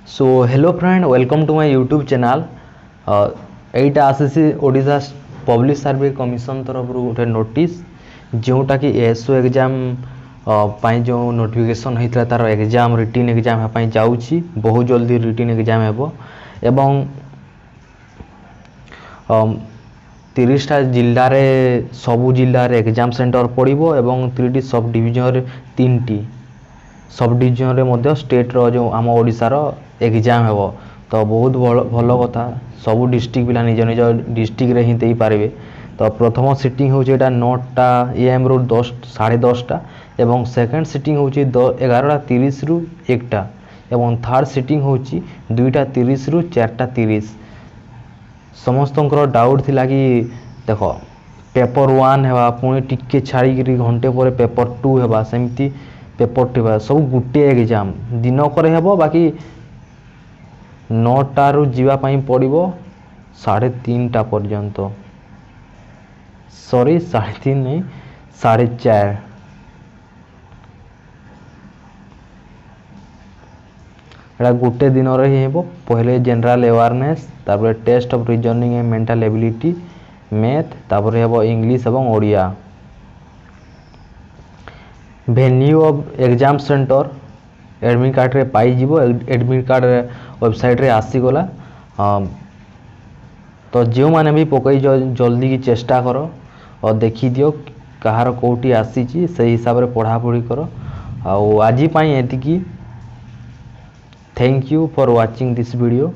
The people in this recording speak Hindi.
So hello friend welcome to my YouTube channel. एटा आसी ओडिशा पब्लिक सर्वे कमिशन तरफ गोटे नोटिस जोटा कि एसओ एग्जाम पाई जो नोटिफिकेशन होता है तार एग्जाम रिटन एग्जाम जाऊँगी बहुत जल्दी रिटन एग्जाम हेबो एवं 30टा जिल्ला रे सबु जिल्ला रे एग्जाम सेंटर पड़िबो एवं 3टी सब डिविजन रे 3टी सब डिविजन रे मध्य स्टेट रो जो आम ओडिशा रो एग्जाम हेबो। तो बहुत भल कथा सबु डिस्ट्रिक्ट पिला निज निज डिस्ट्रिक्ट रे ही देई पारिबे। तो प्रथम सिटिंग होचे एटा 9टा एएम रो 10 10:30टा एवं सेकंड सिटिंग होची 11:30 रु 1टा एवं थर्ड सिटिंग होची 2:30 रु 4:30। समस्त डाउट थिला कि देख पेपर 1 हेबा पुणी टिके छाड़ी घंटे पर पेपर 2 हेबा सेमती पेपर 2 सब गुटे एग्जाम दिन करे हेबो बाकी 9टा रु जीवा पई पड़िबो 3:30टा पर्यंत सॉरी 3:30 नहीं 4:30 एटा गुटे दिन रे ही हेबो। पहले जनरल अवेयरनेस तापर test of reasoning and mental ability math तापर हेबो इंग्लिश एवं Odia. Venue of exam centre admit card रे पाई जीवो एडमिट कार्ड वेबसाइट रे आसी गला। तो जो माने भी पकई जल्दी की चेष्टा करो और देखी दियो कहार कोटी आसी से हिसाब रे पढ़ा पढ़ी करो। आज एतिकी thank you for watching this video.